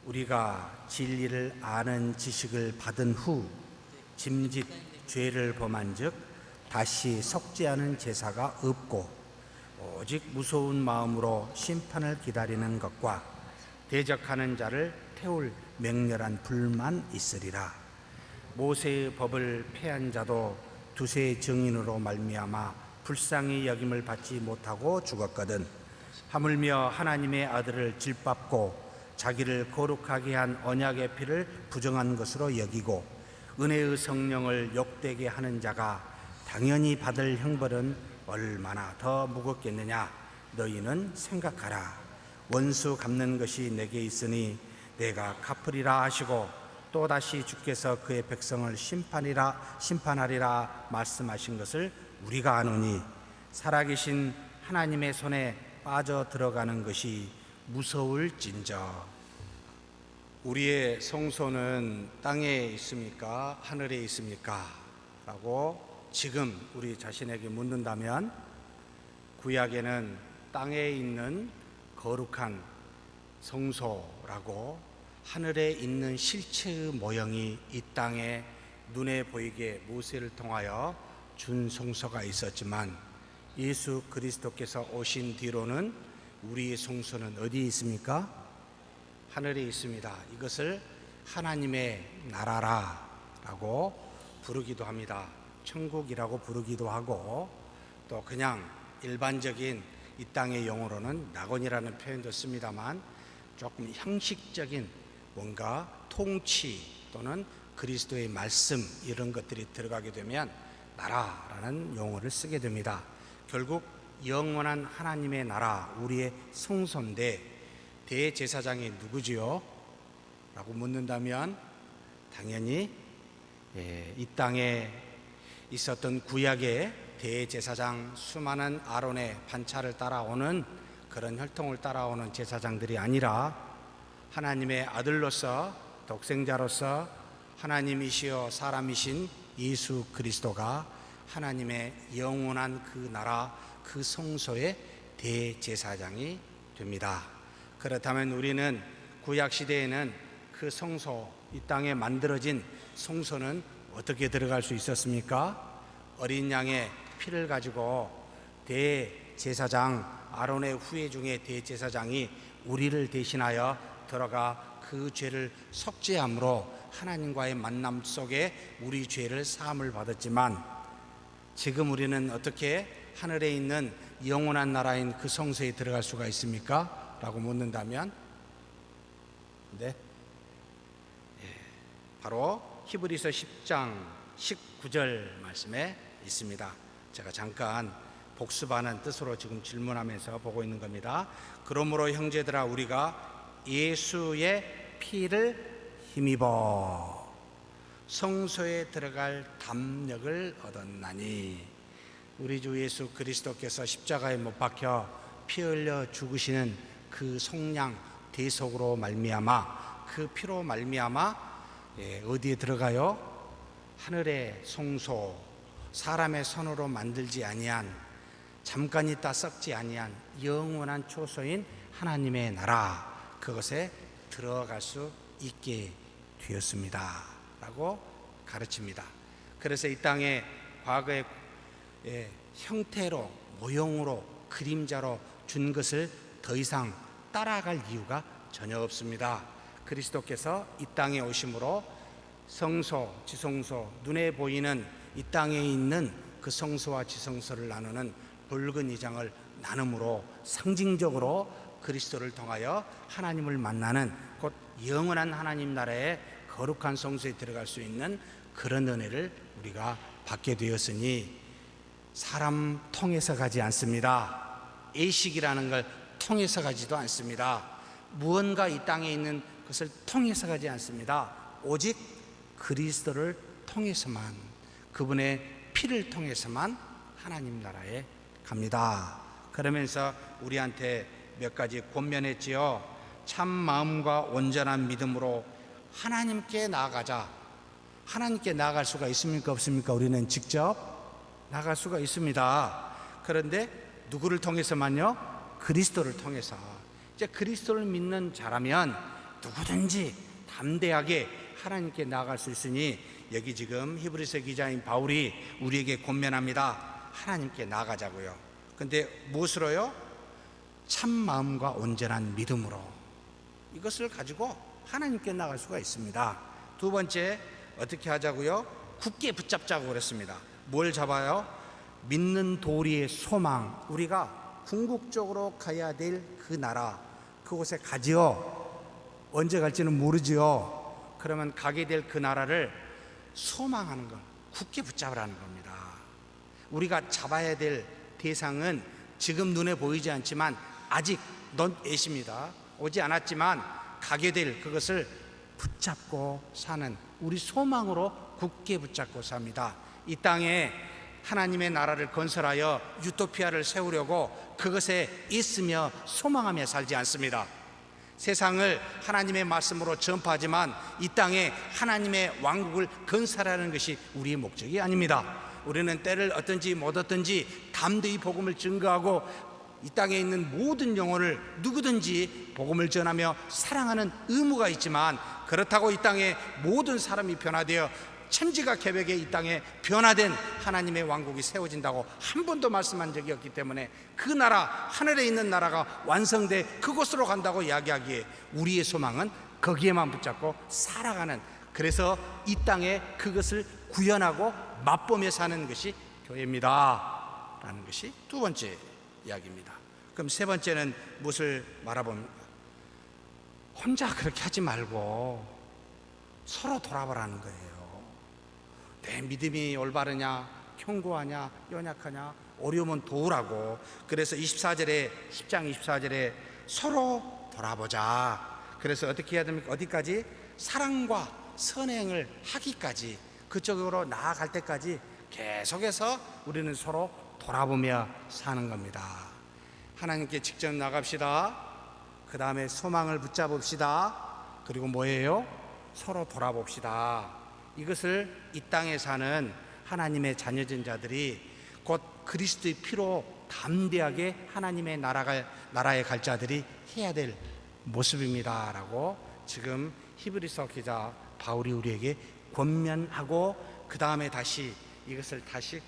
우리가 진리를 아는 지식을 받은 후 짐짓 죄를 범한즉 다시 속죄하는 제사가 없고 오직 무서운 마음으로 심판을 기다리는 것과 대적하는 자를 태울 맹렬한 불만 있으리라. 모세의 법을 폐한 자도 두세 증인으로 말미암아 불쌍히 여김을 받지 못하고 죽었거든. 하물며 하나님의 아들을 질밟고 자기를 거룩하게 한 언약의 피를 부정한 것으로 여기고 은혜의 성령을 욕되게 하는 자가 당연히 받을 형벌은 얼마나 더 무겁겠느냐. 너희는 생각하라. 원수 갚는 것이 내게 있으니 내가 갚으리라 하시고 또다시 주께서 그의 백성을 심판하리라 말씀하신 것을 우리가 아노니 살아계신 하나님의 손에 빠져 들어가는 것이 무서울진저. 우리의 성소는 땅에 있습니까? 하늘에 있습니까? 라고 지금 우리 자신에게 묻는다면 구약에는 땅에 있는 거룩한 성소라고 하늘에 있는 실체의 모형이 이 땅에 눈에 보이게 모세를 통하여 준 성소가 있었지만 예수 그리스도께서 오신 뒤로는 우리의 성소는 어디에 있습니까? 하늘에 있습니다. 이것을 하나님의 나라라고 부르기도 합니다. 천국이라고 부르기도 하고 또 그냥 일반적인 이 땅의 용어로는 낙원이라는 표현도 씁니다만 조금 형식적인 뭔가 통치 또는 그리스도의 말씀 이런 것들이 들어가게 되면 나라라는 용어를 쓰게 됩니다. 결국 영원한 하나님의 나라, 우리의 성소인데 대제사장이 누구지요? 라고 묻는다면 당연히 이 땅에 있었던 구약의 대제사장, 수많은 아론의 반차를 따라오는 그런 혈통을 따라오는 제사장들이 아니라 하나님의 아들로서 독생자로서 하나님이시여 사람이신 예수 그리스도가 하나님의 영원한 그 나라, 그 성소의 대제사장이 됩니다. 그렇다면 우리는 구약 시대에는 그 성소, 이 땅에 만들어진 성소는 어떻게 들어갈 수 있었습니까? 어린 양의 피를 가지고 대제사장, 아론의 후예 중에 대제사장이 우리를 대신하여 들어가 그 죄를 속죄함으로 하나님과의 만남 속에 우리 죄를 사함을 받았지만 지금 우리는 어떻게 하늘에 있는 영원한 나라인 그 성소에 들어갈 수가 있습니까? 라고 묻는다면 네, 바로 히브리서 10장 19절 말씀에 있습니다. 제가 잠깐 복습하는 뜻으로 지금 질문하면서 보고 있는 겁니다. 그러므로 형제들아 우리가 예수의 피를 힘입어 성소에 들어갈 담력을 얻었나니. 우리 주 예수 그리스도께서 십자가에 못 박혀 피 흘려 죽으시는 그 속량 대속으로 말미암아 그 피로 말미암아 어디에 들어가요? 하늘의 성소, 사람의 손으로 만들지 아니한 잠깐 있다 썩지 아니한 영원한 초소인 하나님의 나라, 그것에 들어갈 수 있게 되었습니다 라고 가르칩니다. 그래서 이 땅에 과거의 형태로, 모형으로, 그림자로 준 것을 더 이상 따라갈 이유가 전혀 없습니다. 그리스도께서 이 땅에 오심으로 성소, 지성소, 눈에 보이는 이 땅에 있는 그 성소와 지성소를 나누는 붉은 이장을 나눔으로 상징적으로 그리스도를 통하여 하나님을 만나는 곧 영원한 하나님 나라의 거룩한 성소에 들어갈 수 있는 그런 은혜를 우리가 받게 되었으니 사람 통해서 가지 않습니다. 의식이라는 걸 통해서 가지도 않습니다. 무언가 이 땅에 있는 것을 통해서 가지 않습니다. 오직 그리스도를 통해서만, 그분의 피를 통해서만 하나님 나라에 갑니다. 그러면서 우리한테 몇 가지 권면했지요. 참 마음과 온전한 믿음으로 하나님께 나아가자. 하나님께 나아갈 수가 있습니까? 없습니까? 우리는 직접 나갈 수가 있습니다. 그런데 누구를 통해서만요? 그리스도를 통해서. 이제 그리스도를 믿는 자라면 누구든지 담대하게 하나님께 나아갈 수 있으니 여기 지금 히브리서 기자인 바울이 우리에게 권면합니다. 하나님께 나아가자고요. 근데 무엇으로요? 참 마음과 온전한 믿음으로. 이것을 가지고 하나님께 나아갈 수가 있습니다. 두 번째, 어떻게 하자고요? 굳게 붙잡자고 그랬습니다. 뭘 잡아요? 믿는 도리의 소망. 우리가 궁극적으로 가야 될 그 나라, 그곳에 가지요. 언제 갈지는 모르지요. 그러면 가게 될 그 나라를 소망하는 것, 굳게 붙잡으라는 겁니다. 우리가 잡아야 될 대상은 지금 눈에 보이지 않지만 아직 넌예십니다. 오지 않았지만 가게 될 그것을 붙잡고 사는, 우리 소망으로 굳게 붙잡고 삽니다. 이 땅에 하나님의 나라를 건설하여 유토피아를 세우려고 그것에 있으며 소망하며 살지 않습니다. 세상을 하나님의 말씀으로 전파하지만 이 땅에 하나님의 왕국을 건설하는 것이 우리의 목적이 아닙니다. 우리는 때를 얻든지 못 얻든지 담대히 복음을 증거하고 이 땅에 있는 모든 영혼을 누구든지 복음을 전하며 사랑하는 의무가 있지만, 그렇다고 이 땅에 모든 사람이 변화되어 천지가 개벽에 이 땅에 변화된 하나님의 왕국이 세워진다고 한 번도 말씀한 적이 없기 때문에 그 나라, 하늘에 있는 나라가 완성돼 그곳으로 간다고 이야기하기에 우리의 소망은 거기에만 붙잡고 살아가는, 그래서 이 땅에 그것을 구현하고 맛보며 사는 것이 교회입니다 라는 것이 두 번째 이야기입니다. 그럼 세 번째는 무엇을 말해봅니까? 혼자 그렇게 하지 말고 서로 돌아보라는 거예요. 내 믿음이 올바르냐, 견고하냐, 연약하냐, 어려우면 도우라고. 그래서 10장 24절에 서로 돌아보자. 그래서 어떻게 해야 됩니까? 어디까지? 사랑과 선행을 하기까지, 그쪽으로 나아갈 때까지 계속해서 우리는 서로 돌아보며 사는 겁니다. 하나님께 직접 나갑시다. 그 다음에 소망을 붙잡읍시다. 그리고 뭐예요? 서로 돌아봅시다. 이것을 이 땅에 사는 하나님의 자녀된 자들이 곧 그리스도의 피로 담대하게 하나님의 나라에 갈 자들이 해야 될 모습입니다 라고 지금 히브리서 기자 바울이 우리에게 권면하고, 그 다음에 다시 이것을 다시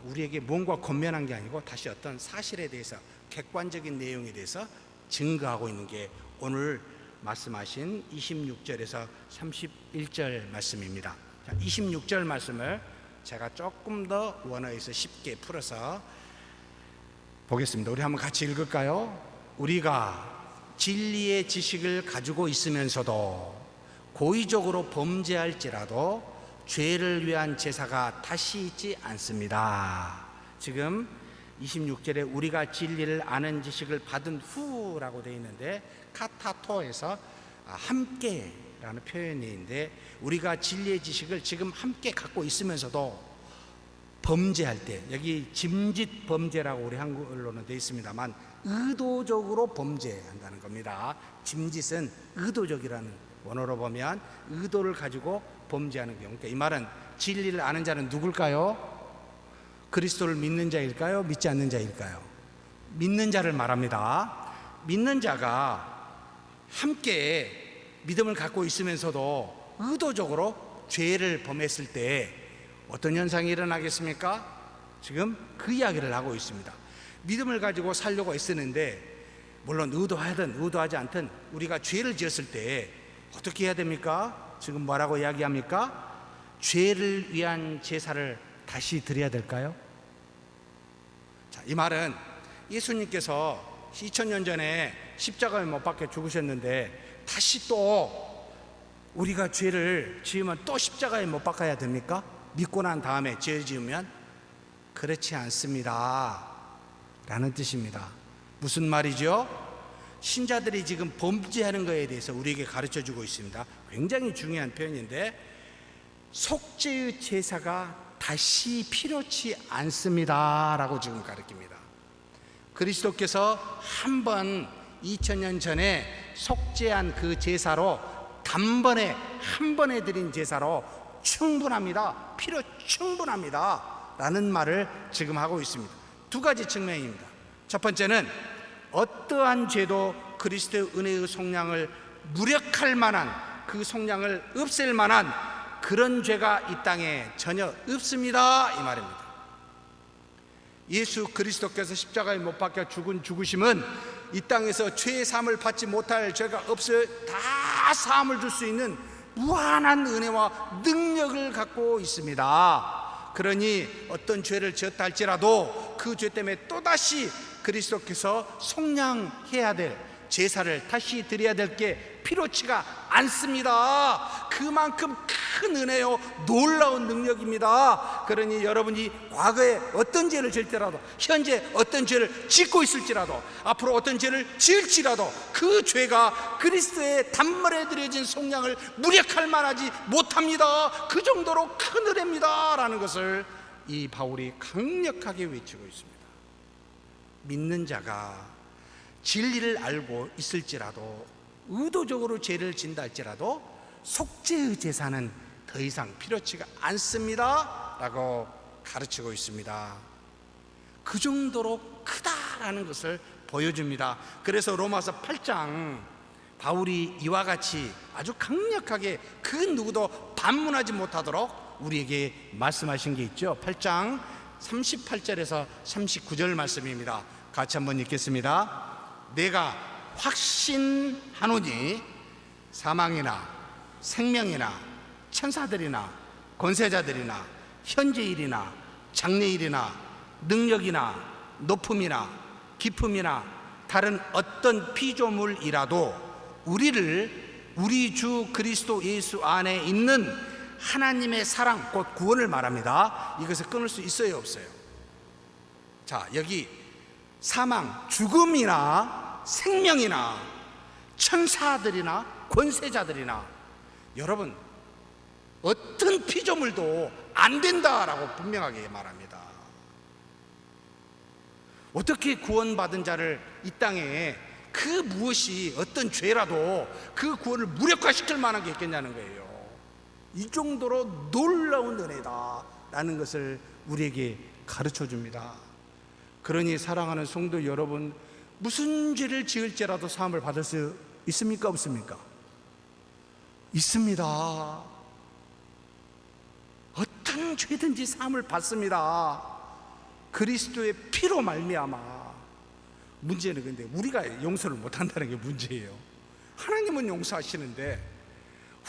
우리에게 뭔가 권면한 게 아니고 다시 어떤 사실에 대해서, 객관적인 내용에 대해서 증거하고 있는 게 오늘 말씀하신 26절에서 31절 말씀입니다. 26절 말씀을 제가 조금 더 원어에서 쉽게 풀어서 보겠습니다. 우리 한번 같이 읽을까요? 우리가 진리의 지식을 가지고 있으면서도 고의적으로 범죄할지라도 죄를 위한 제사가 다시 있지 않습니다. 지금 26절에 우리가 진리를 아는 지식을 받은 후라고 되어 있는데, 카타토에서 함께라는 표현인데, 우리가 진리의 지식을 지금 함께 갖고 있으면서도 범죄할 때, 여기 짐짓 범죄라고 우리 한글로는 되어 있습니다만 의도적으로 범죄한다는 겁니다. 짐짓은 의도적이라는 원어로 보면 의도를 가지고 범죄하는 경우. 그러니까 이 말은 진리를 아는 자는 누굴까요? 그리스도를 믿는 자일까요? 믿지 않는 자일까요? 믿는 자를 말합니다. 믿는 자가 함께 믿음을 갖고 있으면서도 의도적으로 죄를 범했을 때 어떤 현상이 일어나겠습니까? 지금 그 이야기를 하고 있습니다. 믿음을 가지고 살려고 애쓰는데, 물론 의도하든 의도하지 않든 우리가 죄를 지었을 때 어떻게 해야 됩니까? 지금 뭐라고 이야기합니까? 죄를 위한 제사를 다시 드려야 될까요? 자, 이 말은 예수님께서 2000년 전에 십자가에 못 박혀 죽으셨는데 다시 또 우리가 죄를 지으면 또 십자가에 못 박아야 됩니까? 믿고 난 다음에 죄 지으면? 그렇지 않습니다 라는 뜻입니다. 무슨 말이죠? 신자들이 지금 범죄하는 것에 대해서 우리에게 가르쳐주고 있습니다. 굉장히 중요한 표현인데, 속죄의 제사가 다시 필요치 않습니다 라고 지금 가르칩니다. 그리스도께서 한 번 2000년 전에 속죄한 그 제사로, 단번에 한 번에 드린 제사로 충분합니다, 필요 충분합니다 라는 말을 지금 하고 있습니다. 두 가지 측면입니다. 첫 번째는 어떠한 죄도 그리스도의 은혜의 속량을 무력할 만한, 그 속량을 없앨 만한 그런 죄가 이 땅에 전혀 없습니다, 이 말입니다. 예수 그리스도께서 십자가에 못 박혀 죽은 죽으심은 이 땅에서 죄의 사함을 받지 못할 죄가 없어 다 사함을 줄 수 있는 무한한 은혜와 능력을 갖고 있습니다. 그러니 어떤 죄를 지었다 할지라도 그 죄 때문에 또다시 그리스도께서 속량해야 될 제사를 다시 드려야 될 게 필요치가 않습니다. 그만큼 큰 은혜요, 놀라운 능력입니다. 그러니 여러분이 과거에 어떤 죄를 지을지라도, 현재 어떤 죄를 짓고 있을지라도, 앞으로 어떤 죄를 지을지라도 그 죄가 그리스도의 단번에 드려진 속량을 무력할 만하지 못합니다. 그 정도로 큰 은혜입니다 라는 것을 이 바울이 강력하게 외치고 있습니다. 믿는 자가 진리를 알고 있을지라도, 의도적으로 죄를 진다 할지라도 속죄의 제사는 더 이상 필요치가 않습니다 라고 가르치고 있습니다. 그 정도로 크다라는 것을 보여줍니다. 그래서 로마서 8장 바울이 이와 같이 아주 강력하게 그 누구도 반문하지 못하도록 우리에게 말씀하신 게 있죠. 8장 38절에서 39절 말씀입니다. 같이 한번 읽겠습니다. 내가 확신하노니 사망이나 생명이나 천사들이나 권세자들이나 현재일이나 장래일이나 능력이나 높음이나 깊음이나 다른 어떤 피조물이라도 우리 주 그리스도 예수 안에 있는 하나님의 사랑, 곧 구원을 말합니다. 이것을 끊을 수 있어요, 없어요? 자, 여기 사망, 죽음이나 생명이나 천사들이나 권세자들이나, 여러분 어떤 피조물도 안 된다라고 분명하게 말합니다. 어떻게 구원받은 자를 이 땅에 그 무엇이 어떤 죄라도 그 구원을 무력화시킬 만한 게 있겠냐는 거예요. 이 정도로 놀라운 은혜다라는 것을 우리에게 가르쳐 줍니다. 그러니 사랑하는 성도 여러분, 무슨 죄를 지을지라도 사함을 받을 수 있습니까, 없습니까? 있습니다. 어떤 죄든지 사함을 받습니다. 그리스도의 피로 말미암아. 문제는 근데 우리가 용서를 못한다는 게 문제예요. 하나님은 용서하시는데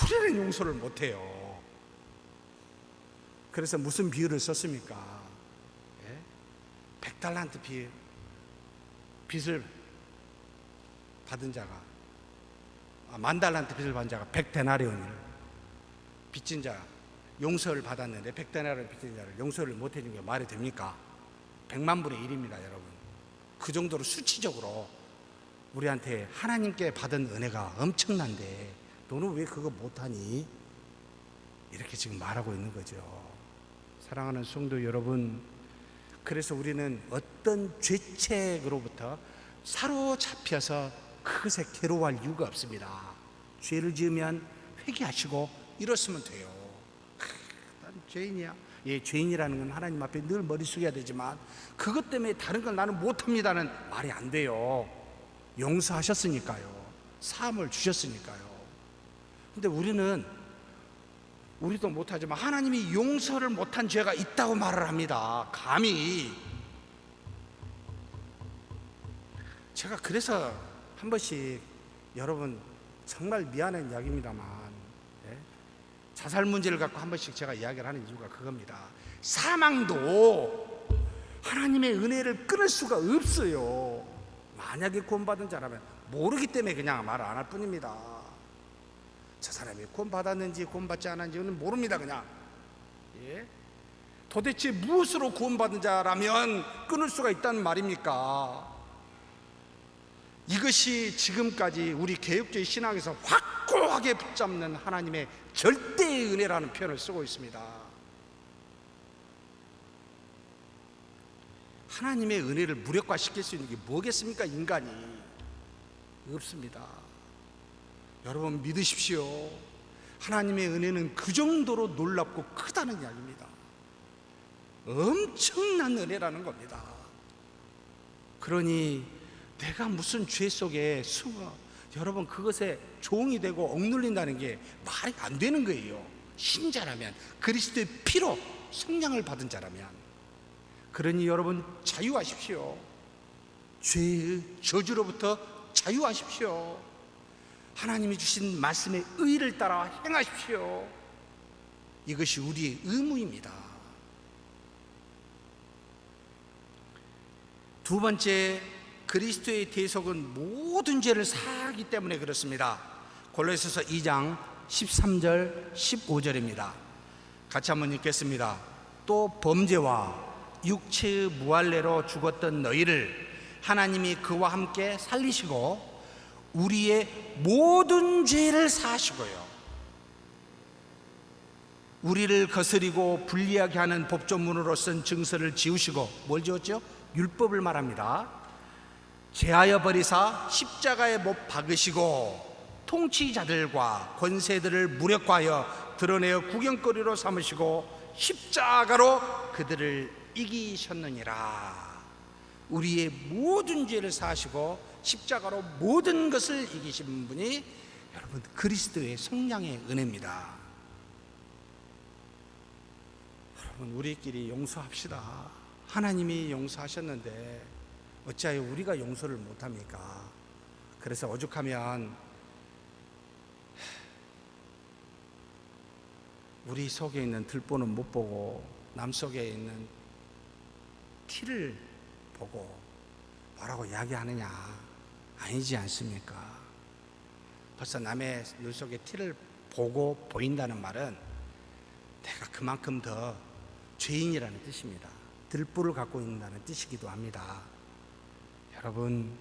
우리는 용서를 못해요. 그래서 무슨 비유를 썼습니까? 100달란트 빚을 받은 자가, 10,000달란트 빚을 받은 자가 100데나리온을 빚진 자 용서를 받았는데 100데나리온 빚진 자를 용서를 못 해준 게 말이 됩니까? 100만 분의 1입니다, 여러분. 그 정도로 수치적으로 우리한테 하나님께 받은 은혜가 엄청난데 너는 왜 그거 못하니? 이렇게 지금 말하고 있는 거죠. 사랑하는 성도 여러분, 그래서 우리는 어떤 죄책으로부터 사로잡혀서 그것에 괴로워할 이유가 없습니다. 죄를 지으면 회개하시고 이렇으면 돼요. 난 죄인이야. 예, 죄인이라는 건 하나님 앞에 늘 머리 숙여야 되지만 그것 때문에 다른 걸 나는 못합니다는 말이 안 돼요. 용서하셨으니까요. 사함을 주셨으니까요. 근데 우리도 못하지만 하나님이 용서를 못한 죄가 있다고 말을 합니다. 감히. 제가 그래서 한 번씩, 여러분 정말 미안한 이야기입니다만, 자살 문제를 갖고 한 번씩 제가 이야기를 하는 이유가 그겁니다. 사망도 하나님의 은혜를 끊을 수가 없어요. 만약에 구원받은 자라면 모르기 때문에 그냥 말을 안 할 뿐입니다. 저 사람이 구원받았는지 구원받지 않았는지는 모릅니다. 그냥 도대체 무엇으로 구원받은 자라면 끊을 수가 있다는 말입니까? 이것이 지금까지 우리 개혁주의 신앙에서 확고하게 붙잡는 하나님의 절대의 은혜라는 표현을 쓰고 있습니다. 하나님의 은혜를 무력화시킬 수 있는 게 뭐겠습니까? 인간이 없습니다. 여러분 믿으십시오. 하나님의 은혜는 그 정도로 놀랍고 크다는 이야기입니다. 엄청난 은혜라는 겁니다. 그러니 내가 무슨 죄 속에 숨어 여러분, 그것에 종이 되고 억눌린다는 게 말이 안 되는 거예요. 신자라면, 그리스도의 피로 성량을 받은 자라면. 그러니 여러분, 자유하십시오. 죄의 저주로부터 자유하십시오. 하나님이 주신 말씀의 의를 따라 행하십시오. 이것이 우리의 의무입니다. 두 번째, 그리스도의 대속은 모든 죄를 사하기 때문에 그렇습니다. 골로새서 2장 13절 15절입니다. 같이 한번 읽겠습니다. 또 범죄와 육체의 무할례로 죽었던 너희를 하나님이 그와 함께 살리시고 우리의 모든 죄를 사하시고요, 우리를 거스리고 불리하게 하는 법조문으로 쓴 증서를 지우시고, 뭘 지웠죠? 율법을 말합니다. 제하여 버리사 십자가에 못 박으시고 통치자들과 권세들을 무력화하여 드러내어 구경거리로 삼으시고 십자가로 그들을 이기셨느니라. 우리의 모든 죄를 사하시고 십자가로 모든 것을 이기신 분이 여러분 그리스도의 성량의 은혜입니다. 여러분, 우리끼리 용서합시다. 하나님이 용서하셨는데 어찌하여 우리가 용서를 못합니까? 그래서 오죽하면 우리 속에 있는 들보는 못 보고 남 속에 있는 티를 보고 뭐라고 이야기하느냐, 아니지 않습니까? 벌써 남의 눈 속에 티를 보고 보인다는 말은 내가 그만큼 더 죄인이라는 뜻입니다. 들보를 갖고 있다는 뜻이기도 합니다. 여러분,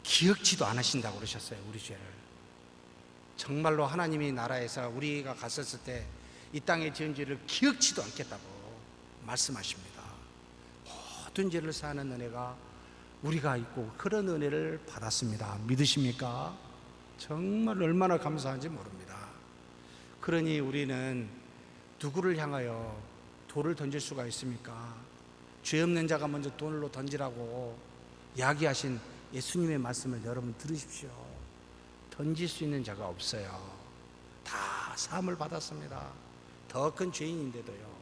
기억지도 않으신다고 그러셨어요. 우리 죄를. 정말로 하나님이 나라에서 우리가 갔었을 때 이 땅에 지은 죄를 기억지도 않겠다고 말씀하십니다. 모든 죄를 사하는 은혜가 우리가 있고 그런 은혜를 받았습니다. 믿으십니까? 정말 얼마나 감사한지 모릅니다. 그러니 우리는 누구를 향하여 돌을 던질 수가 있습니까? 죄 없는 자가 먼저 돌로 던지라고 이야기하신 예수님의 말씀을 여러분 들으십시오. 던질 수 있는 자가 없어요. 다 사함을 받았습니다. 더 큰 죄인인데도요.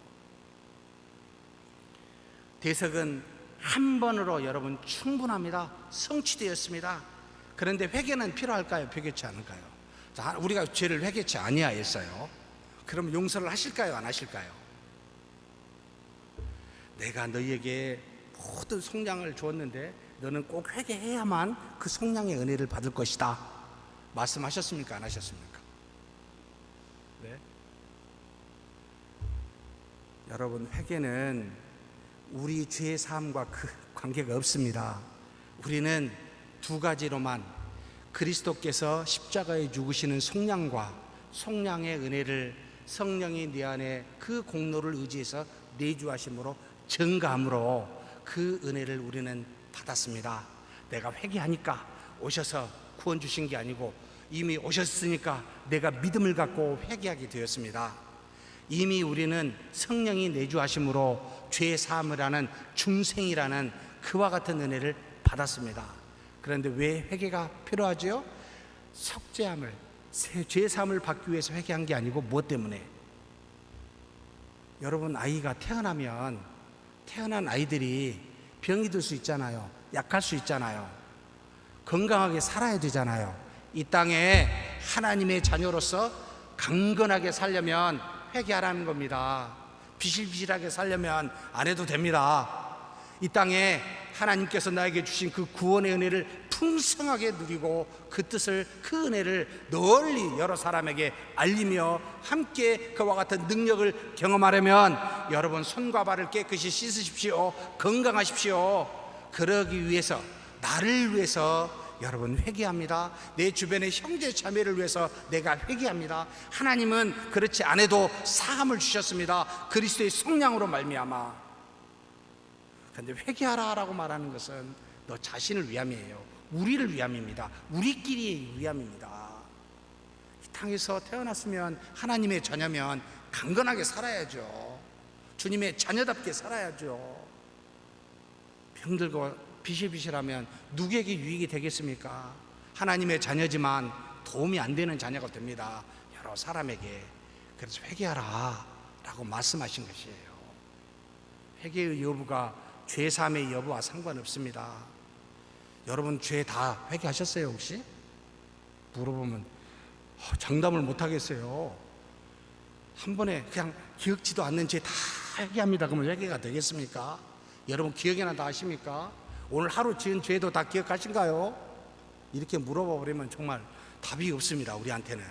대속은 한 번으로 여러분 충분합니다. 성취되었습니다. 그런데 회개는 필요할까요? 필요치 않을까요? 자, 우리가 죄를 회개치 아니하였어요. 그럼 용서를 하실까요? 안 하실까요? 내가 너희에게 모든 속량을 주었는데 너는 꼭 회개해야만 그 속량의 은혜를 받을 것이다 말씀하셨습니까? 안 하셨습니까? 네? 여러분, 회개는 우리 죄의 삶과 그 관계가 없습니다. 우리는 두 가지로만, 그리스도께서 십자가에 죽으시는 속량과 속량의 은혜를 성령이 네 안에 그 공로를 의지해서 내주하심으로 증가함으로 그 은혜를 우리는 받았습니다. 내가 회개하니까 오셔서 구원 주신 게 아니고 이미 오셨으니까 내가 믿음을 갖고 회개하게 되었습니다. 이미 우리는 성령이 내주하심으로 죄 사함을 하는 중생이라는 그와 같은 은혜를 받았습니다. 그런데 왜 회개가 필요하죠? 속죄함을, 죄 사함을 받기 위해서 회개한 게 아니고 무엇 때문에? 여러분, 아이가 태어나면 태어난 아이들이 병이 들 수 있잖아요. 약할 수 있잖아요. 건강하게 살아야 되잖아요. 이 땅에 하나님의 자녀로서 강건하게 살려면 회개하라는 겁니다. 비실비실하게 살려면 안 해도 됩니다. 이 땅에 하나님께서 나에게 주신 그 구원의 은혜를 풍성하게 누리고 그 뜻을, 그 은혜를 널리 여러 사람에게 알리며 함께 그와 같은 능력을 경험하려면 여러분 손과 발을 깨끗이 씻으십시오. 건강하십시오. 그러기 위해서, 나를 위해서 여러분 회개합니다. 내 주변의 형제 자매를 위해서 내가 회개합니다. 하나님은 그렇지 않아도 사함을 주셨습니다. 그리스도의 속량으로 말미암아. 그런데 회개하라라고 말하는 것은 너 자신을 위함이에요. 우리를 위함입니다. 우리끼리의 위함입니다. 이 땅에서 태어났으면 하나님의 자녀면 강건하게 살아야죠. 주님의 자녀답게 살아야죠. 병들고 비실비실하면 누구에게 유익이 되겠습니까? 하나님의 자녀지만 도움이 안 되는 자녀가 됩니다. 여러 사람에게. 그래서 회개하라 라고 말씀하신 것이에요. 회개의 여부가 죄사함의 여부와 상관없습니다. 여러분 죄 다 회개하셨어요 혹시? 물어보면 장담을 못 하겠어요. 한 번에 그냥 기억지도 않는 죄 다 회개합니다. 그러면 회개가 되겠습니까? 여러분 기억이나 다 하십니까? 오늘 하루 지은 죄도 다 기억하신가요? 이렇게 물어봐 버리면 정말 답이 없습니다. 우리한테는.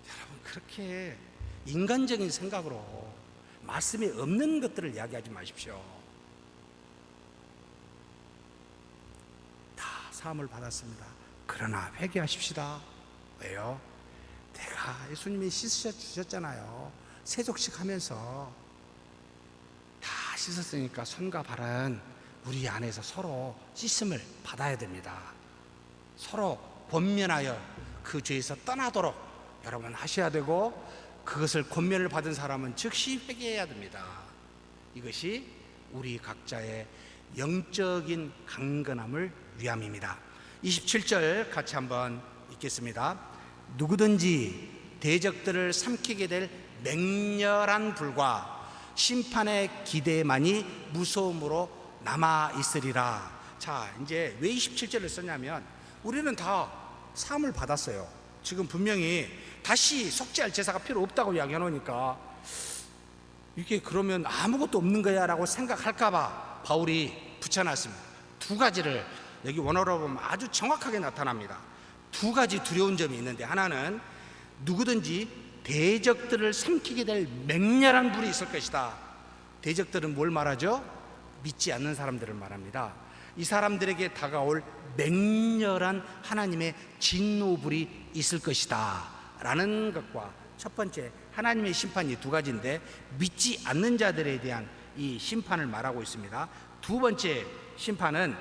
여러분 그렇게 인간적인 생각으로 말씀이 없는 것들을 이야기하지 마십시오. 다 사함을 받았습니다. 그러나 회개하십시다. 왜요? 내가 예수님이 씻으셔 주셨잖아요. 세족식 하면서 다 씻었으니까 손과 발은 우리 안에서 서로 씻음을 받아야 됩니다. 서로 권면하여 그 죄에서 떠나도록 여러분 하셔야 되고, 그것을 권면을 받은 사람은 즉시 회개해야 됩니다. 이것이 우리 각자의 영적인 강건함을 위함입니다. 27절 같이 한번 읽겠습니다. 누구든지 대적들을 삼키게 될 맹렬한 불과 심판의 기대만이 무서움으로 남아 있으리라. 자, 이제 왜 27절을 썼냐면 우리는 다 사함을 받았어요. 지금 분명히 다시 속죄할 제사가 필요 없다고 이야기해 놓으니까 이게 그러면 아무것도 없는 거야 라고 생각할까봐 바울이 붙여놨습니다. 두 가지를 여기 원어로 보면 아주 정확하게 나타납니다. 두 가지 두려운 점이 있는데, 하나는 누구든지 대적들을 삼키게 될 맹렬한 불이 있을 것이다. 대적들은 뭘 말하죠? 믿지 않는 사람들을 말합니다. 이 사람들에게 다가올 맹렬한 하나님의 진노불이 있을 것이다 라는 것과, 첫 번째 하나님의 심판이 두 가지인데 믿지 않는 자들에 대한 이 심판을 말하고 있습니다. 두 번째 심판은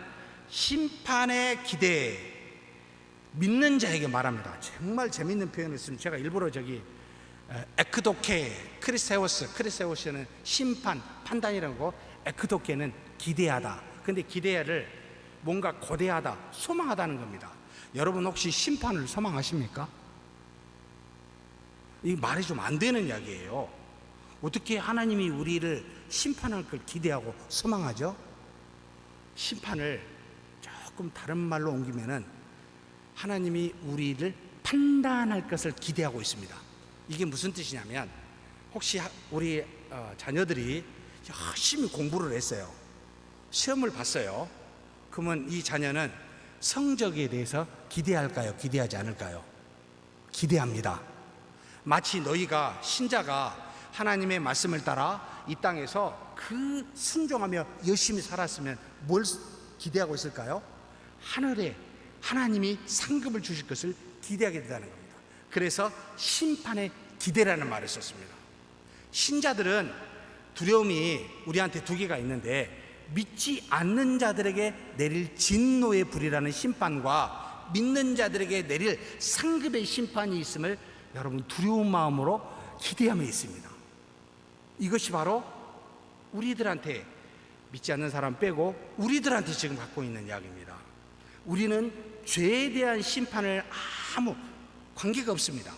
심판의 기대, 믿는 자에게 말합니다. 정말 재밌는 표현을 쓰면 제가 일부러 저기 에크도케, 크리세오스는 심판, 판단이라고, 에크도케는 기대하다. 근데 기대를 뭔가 고대하다, 소망하다는 겁니다. 여러분 혹시 심판을 소망하십니까? 이 말이 좀 안 되는 이야기예요. 어떻게 하나님이 우리를 심판할 걸 기대하고 소망하죠? 심판을 조금 다른 말로 옮기면은 하나님이 우리를 판단할 것을 기대하고 있습니다. 이게 무슨 뜻이냐면, 혹시 우리 자녀들이 열심히 공부를 했어요. 시험을 봤어요. 그러면 이 자녀는 성적에 대해서 기대할까요? 기대하지 않을까요? 기대합니다. 마치 너희가, 신자가 하나님의 말씀을 따라 이 땅에서 그 순종하며 열심히 살았으면 뭘 기대하고 있을까요? 하늘에 하나님이 상급을 주실 것을 기대하게 된다는 겁니다. 그래서 심판의 기대라는 말을 썼습니다. 신자들은 두려움이 우리한테 두 개가 있는데, 믿지 않는 자들에게 내릴 진노의 불이라는 심판과 믿는 자들에게 내릴 상급의 심판이 있음을 여러분 두려운 마음으로 기대하며 있습니다. 이것이 바로 우리들한테, 믿지 않는 사람 빼고 우리들한테 지금 갖고 있는 이야기입니다. 우리는 죄에 대한 심판을 아무 관계가 없습니다.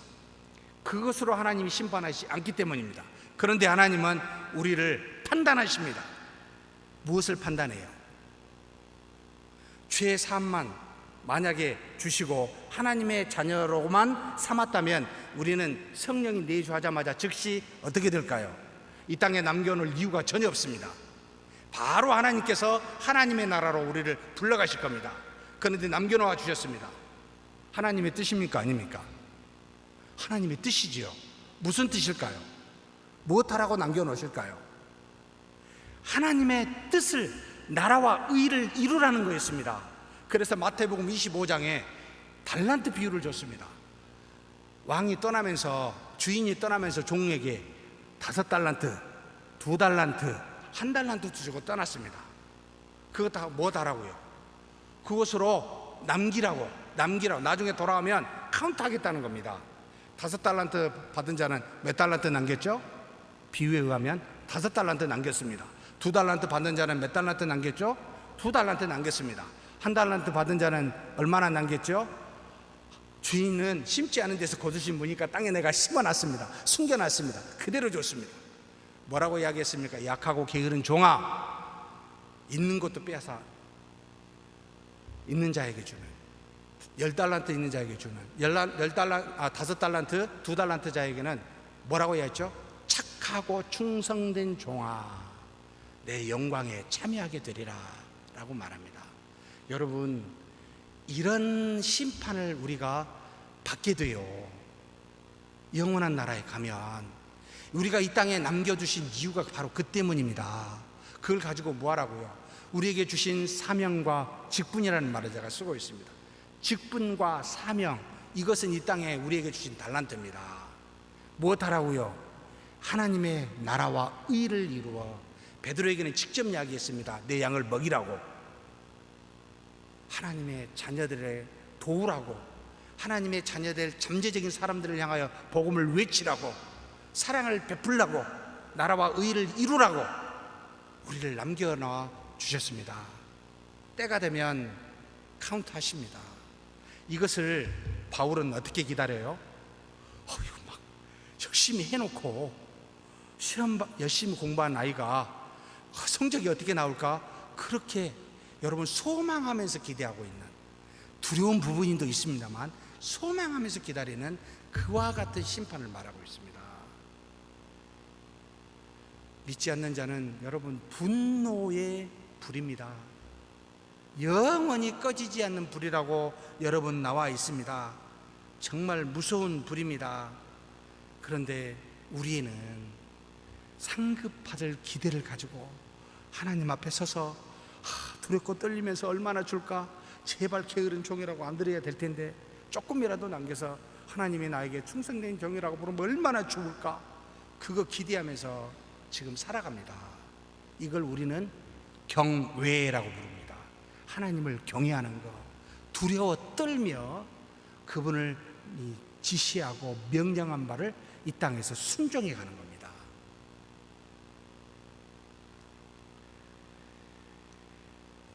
그것으로 하나님이 심판하지 않기 때문입니다. 그런데 하나님은 우리를 판단하십니다. 무엇을 판단해요? 죄 사함만 만약에 주시고 하나님의 자녀로만 삼았다면 우리는 성령이 내주하자마자 즉시 어떻게 될까요? 이 땅에 남겨놓을 이유가 전혀 없습니다. 바로 하나님께서 하나님의 나라로 우리를 불러가실 겁니다. 그런데 남겨놓아 주셨습니다. 하나님의 뜻입니까? 아닙니까? 하나님의 뜻이지요. 무슨 뜻일까요? 무엇하라고 남겨놓으실까요? 하나님의 뜻을, 나라와 의를 이루라는 거였습니다. 그래서 마태복음 25장에 달란트 비유를 줬습니다. 왕이 떠나면서, 주인이 떠나면서 종에게 5달란트, 2달란트, 1달란트 주고 떠났습니다. 그거 다 뭐다라고요? 그것으로 남기라고 나중에 돌아오면 카운트하겠다는 겁니다. 5달란트 받은 자는 몇 달란트 남겼죠? 비유에 의하면 5달란트 남겼습니다. 2달란트 받는 자는 몇 달란트 남겼죠? 2달란트 남겼습니다. 한 달란트 받은 자는 얼마나 남겼죠? 주인은 심지 않은 데서 거두신 분이니까 땅에 내가 심어놨습니다. 숨겨놨습니다. 그대로 줬습니다. 뭐라고 이야기했습니까? 약하고 게으른 종아, 있는 것도 빼앗아 있는 자에게 주는, 10달란트 있는 자에게 주는, 5달란트, 2달란트 자에게는 뭐라고 이야기했죠? 착하고 충성된 종아, 내 영광에 참여하게 되리라 라고 말합니다. 여러분, 이런 심판을 우리가 받게 돼요. 영원한 나라에 가면 우리가 이 땅에 남겨두신 이유가 바로 그 때문입니다. 그걸 가지고 뭐 하라고요? 우리에게 주신 사명과 직분이라는 말을 제가 쓰고 있습니다. 직분과 사명, 이것은 이 땅에 우리에게 주신 달란트입니다. 무엇하라고요? 하나님의 나라와 의를 이루어, 베드로에게는 직접 이야기했습니다. 내 양을 먹이라고, 하나님의 자녀들을 도우라고, 하나님의 자녀들 잠재적인 사람들을 향하여 복음을 외치라고, 사랑을 베풀라고, 나라와 의를 이루라고 우리를 남겨놔 주셨습니다. 때가 되면 카운트하십니다. 이것을 바울은 어떻게 기다려요? 이거 막 열심히 해놓고 시험 열심히 공부한 아이가 성적이 어떻게 나올까? 그렇게 여러분 소망하면서 기대하고 있는, 두려운 부분도 있습니다만 소망하면서 기다리는 그와 같은 심판을 말하고 있습니다. 믿지 않는 자는 여러분 분노의 불입니다. 영원히 꺼지지 않는 불이라고 여러분 나와 있습니다. 정말 무서운 불입니다. 그런데 우리는 상급받을 기대를 가지고 하나님 앞에 서서 두렵고 떨리면서 얼마나 줄까? 제발 게으른 종이라고 안 드려야 될 텐데 조금이라도 남겨서 하나님이 나에게 충성된 종이라고 부르면 얼마나 좋을까? 그거 기대하면서 지금 살아갑니다. 이걸 우리는 경외라고 부릅니다. 하나님을 경외하는 것, 두려워 떨며 그분을 지시하고 명령한 바를 이 땅에서 순종해 가는 겁니다.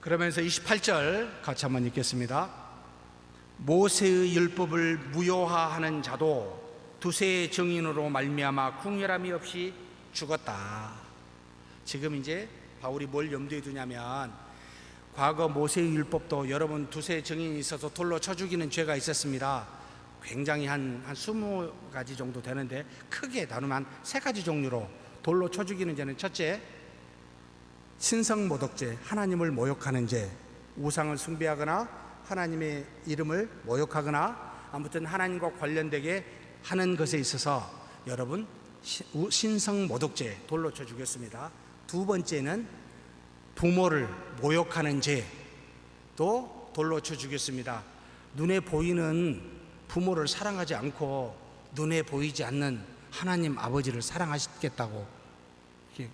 그러면서 28절 같이 한번 읽겠습니다. 모세의 율법을 무효화하는 자도 두세의 증인으로 말미암아 궁결함이 없이 죽었다. 지금 이제 바울이 뭘 염두에 두냐면, 과거 모세의 율법도 여러분 두세 증인이 있어서 돌로 쳐 죽이는 죄가 있었습니다. 굉장히 한 20가지 정도 되는데 크게 나누면 3가지 종류로 돌로 쳐 죽이는 죄는, 첫째, 신성모독죄, 하나님을 모욕하는 죄, 우상을 숭배하거나 하나님의 이름을 모욕하거나 아무튼 하나님과 관련되게 하는 것에 있어서 여러분 신성모독죄, 돌로 쳐 죽였습니다. 두 번째는 부모를 모욕하는 죄도 돌로 쳐 죽였습니다. 눈에 보이는 부모를 사랑하지 않고 눈에 보이지 않는 하나님 아버지를 사랑하시겠다고, 이게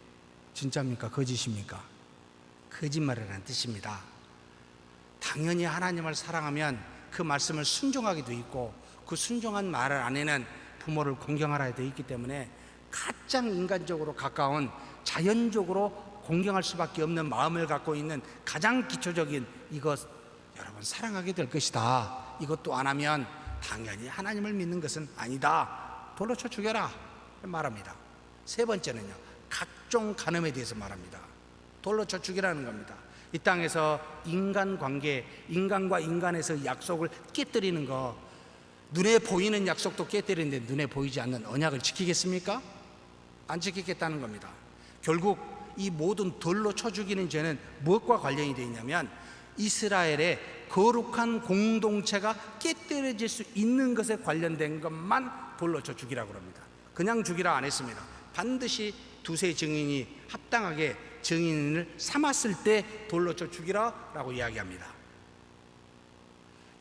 진짜입니까? 거짓입니까? 거짓말이라는 뜻입니다. 당연히 하나님을 사랑하면 그 말씀을 순종하게 돼 있고, 그 순종한 말 안에는 부모를 공경하라 되어 있기 때문에 가장 인간적으로 가까운, 자연적으로 공경할 수밖에 없는 마음을 갖고 있는 가장 기초적인 이것, 여러분 사랑하게 될 것이다. 이것도 안 하면 당연히 하나님을 믿는 것은 아니다. 돌로 쳐 죽여라 말합니다. 세 번째는요, 각종 간음에 대해서 말합니다. 돌로 쳐 죽이라는 겁니다. 이 땅에서 인간관계, 인간과 인간에서 약속을 깨뜨리는 거, 눈에 보이는 약속도 깨뜨리는데 눈에 보이지 않는 언약을 지키겠습니까? 안 지키겠다는 겁니다. 결국 이 모든 돌로 쳐 죽이는 죄는 무엇과 관련이 되어 있냐면, 이스라엘의 거룩한 공동체가 깨뜨려질 수 있는 것에 관련된 것만 돌로 쳐 죽이라고 합니다. 그냥 죽이라 안 했습니다. 반드시 두세 증인이 합당하게 증인을 삼았을 때 돌로 쳐 죽이라 라고 이야기합니다.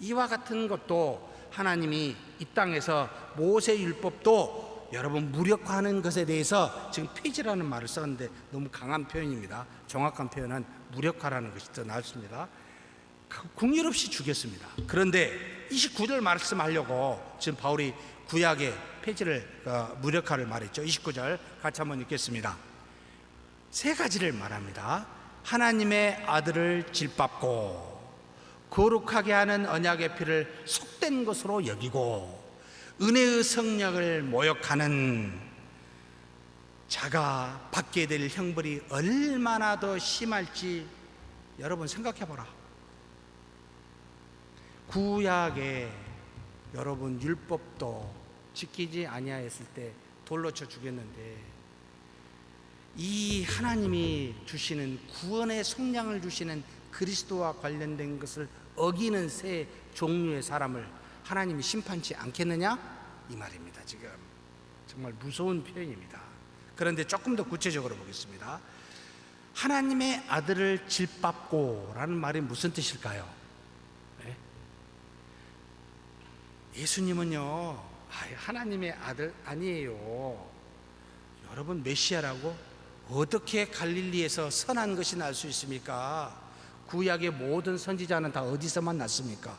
이와 같은 것도 하나님이 이 땅에서 모세 율법도 여러분 무력화하는 것에 대해서 지금 폐지라는 말을 썼는데 너무 강한 표현입니다. 정확한 표현은 무력화라는 것이 더 낫습니다. 궁율 없이 죽였습니다. 그런데 29절 말씀하려고 지금 바울이 구약의 폐지를, 무력화를 말했죠. 29절 같이 한번 읽겠습니다. 3가지를 말합니다. 하나님의 아들을 질밟고 거룩하게 하는 언약의 피를 속된 것으로 여기고 은혜의 성령을 모욕하는 자가 받게 될 형벌이 얼마나 더 심할지 여러분 생각해 보라. 구약에 여러분 율법도 지키지 아니하였을 때 돌로 쳐 죽였는데, 이 하나님이 주시는 구원의 속량을 주시는 그리스도와 관련된 것을 어기는 새 종류의 사람을 하나님이 심판치 않겠느냐 이 말입니다. 지금 정말 무서운 표현입니다. 그런데 조금 더 구체적으로 보겠습니다. 하나님의 아들을 질밟고 라는 말이 무슨 뜻일까요? 네? 예수님은요 하나님의 아들 아니에요. 여러분 메시아라고 어떻게 갈릴리에서 선한 것이 날 수 있습니까? 구약의 모든 선지자는 다 어디서만 났습니까?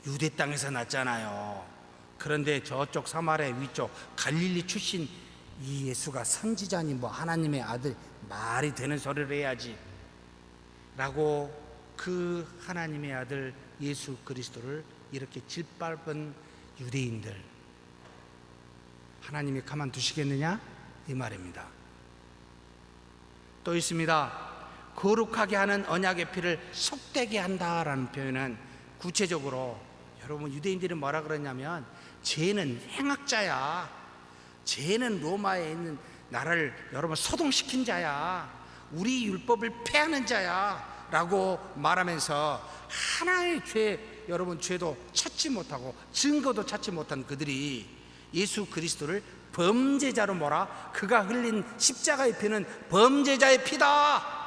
유대 땅에서 났잖아요. 그런데 저쪽 사마리아 위쪽 갈릴리 출신 이 예수가 선지자니 뭐 하나님의 아들 말이 되는 소리를 해야지 라고 그 하나님의 아들 예수 그리스도를 이렇게 짓밟은 유대인들 하나님이 가만두시겠느냐 이 말입니다. 또 있습니다. 거룩하게 하는 언약의 피를 속되게 한다라는 표현은 구체적으로 여러분 유대인들이 뭐라 그러냐면 죄는 행악자야, 죄는 로마에 있는 나라를 여러분 소동시킨 자야, 우리 율법을 폐하는 자야 라고 말하면서 하나의 죄, 여러분 죄도 찾지 못하고 증거도 찾지 못한 그들이 예수 그리스도를 범죄자로 몰아 그가 흘린 십자가의 피는 범죄자의 피다,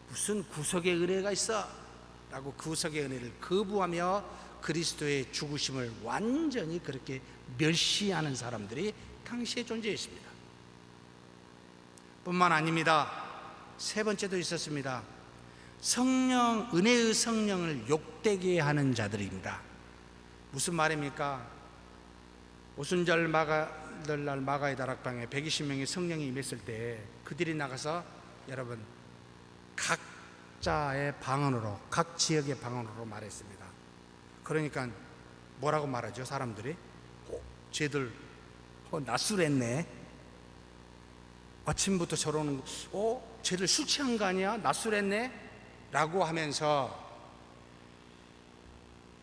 무슨 구속의 은혜가 있어 라고 구속의 은혜를 거부하며 그리스도의 죽으심을 완전히 그렇게 멸시하는 사람들이 당시에 존재했습니다. 뿐만 아닙니다. 세 번째도 있었습니다. 성령, 은혜의 성령을 욕되게 하는 자들입니다. 무슨 말입니까? 오순절 마가들 마가의 다락방에 120명의 성령이 임했을 때 그들이 나가서 여러분 각자의 방언으로, 각 지역의 방언으로 말했습니다. 그러니까 뭐라고 말하죠? 사람들이 쟤들 낮술했네. 아침부터 저러는 쟤들 술 취한 거 아니야? 낮술했네? 라고 하면서